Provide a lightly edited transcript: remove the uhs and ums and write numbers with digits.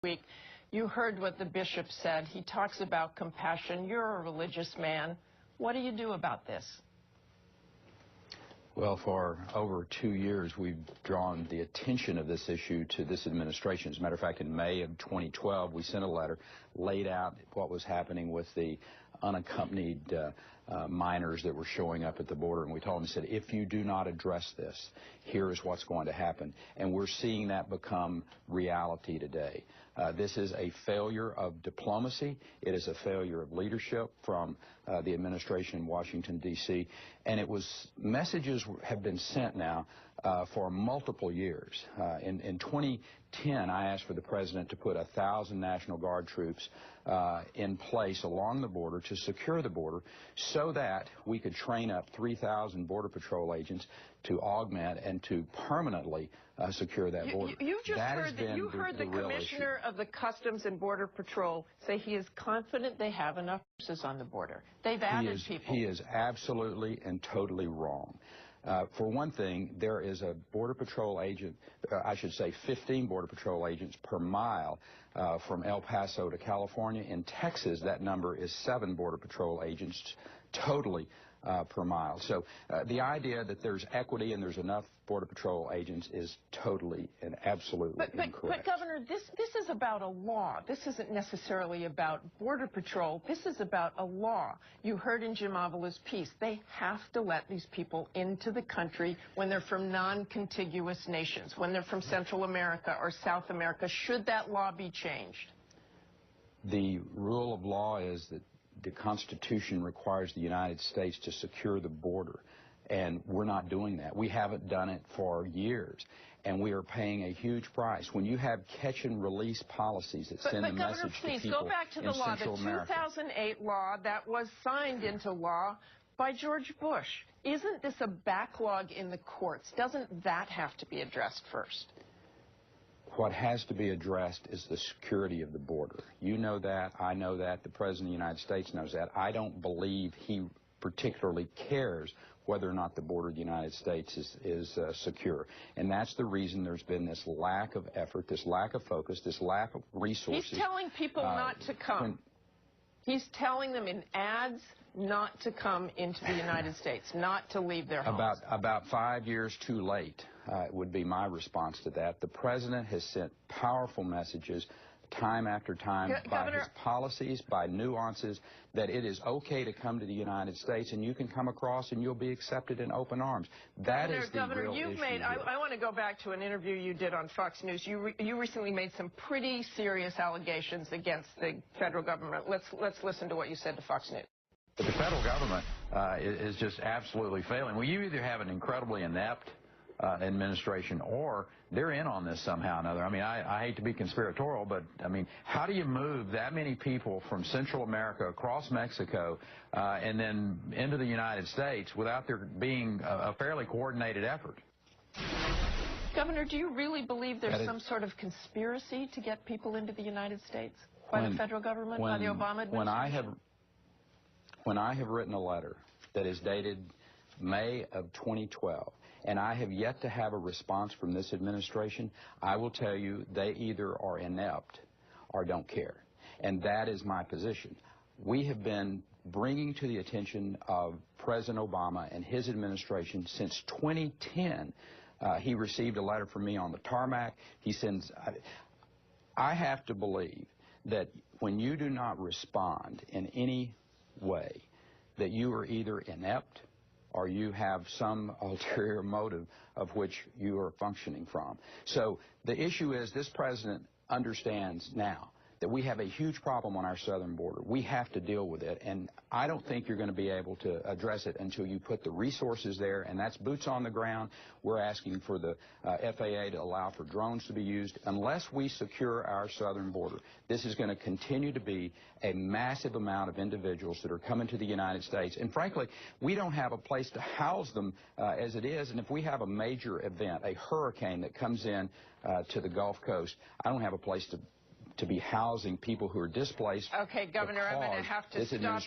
week. You heard what the bishop said. He talks about compassion. You're a religious man. What do you do about this? Well, for over 2 years, we've drawn the attention of this issue to this administration. As a matter of fact, in May of 2012, we sent a letter, laid out what was happening with the unaccompanied minors that were showing up at the border, and we told them, said, if you do not address this, here is what's going to happen. And we're seeing that become reality today. This is a failure of diplomacy. It is a failure of leadership from the administration in Washington, D.C. And messages have been sent now for multiple years. In 2010, I asked for the president to put 1,000 National Guard troops in place along the border to secure the border so that we could train up 3,000 Border Patrol agents to augment and to permanently secure that border. You heard the Commissioner of the Customs and Border Patrol say he is confident they have enough forces on the border. They've added people. He is absolutely and totally wrong. For one thing, there is a Border Patrol agent, I should say 15 Border Patrol agents per mile from El Paso to California. In Texas, that number is 7 Border Patrol agents totally per mile. So the idea that there's equity and there's enough Border Patrol agents is totally and absolutely incorrect. But Governor, this is about a law. This isn't necessarily about Border Patrol. This is about a law. You heard in Jim Avila's piece, they have to let these people into the country when they're from non-contiguous nations, when they're from Central America or South America. Should that law be changed? The rule of law is that the Constitution requires the United States to secure the border, and we're not doing that. We haven't done it for years, and we are paying a huge price. When you have catch-and-release policies that send a message to people in Central America. But, Governor, please, go back to the law, the 2008 law that was signed into law by George Bush. Isn't this a backlog in the courts? Doesn't that have to be addressed first? What has to be addressed is the security of the border. You know that. I know that. The President of the United States knows that. I don't believe he particularly cares whether or not the border of the United States is secure. And that's the reason there's been this lack of effort, this lack of focus, this lack of resources. He's telling people not to come. He's telling them in ads not to come into the United States, not to leave their homes. About 5 years too late would be my response to that. The President has sent powerful messages time after time by his policies, by nuances, that it is okay to come to the United States and you can come across and you'll be accepted in open arms. That is the real issue. I want to go back to an interview you did on Fox News. You recently made some pretty serious allegations against the federal government. Let's listen to what you said to Fox News. But the federal government is just absolutely failing. Well, you either have an incredibly inept administration or they're in on this somehow or another. I mean, I hate to be conspiratorial, but, I mean, how do you move that many people from Central America across Mexico and then into the United States without there being a fairly coordinated effort? Governor, do you really believe there's some sort of conspiracy to get people into the United States by the federal government, by the Obama administration? When I have written a letter that is dated May of 2012, and I have yet to have a response from this administration, I will tell you they either are inept or don't care. And that is my position. We have been bringing to the attention of President Obama and his administration since 2010. He received a letter from me on the tarmac. He sends... I have to believe that when you do not respond in any way, that you are either inept or you have some ulterior motive of which you are functioning from. So the issue is this president understands now that we have a huge problem on our southern border. We have to deal with it, and I don't think you're going to be able to address it until you put the resources there, and that's boots on the ground. We're asking for the FAA to allow for drones to be used. Unless we secure our southern border, this is going to continue to be a massive amount of individuals that are coming to the United States, and frankly, we don't have a place to house them as it is, and if we have a major event, a hurricane that comes in to the Gulf Coast, I don't have a place to be housing people who are displaced. Okay, Governor, I'm going to have to stop.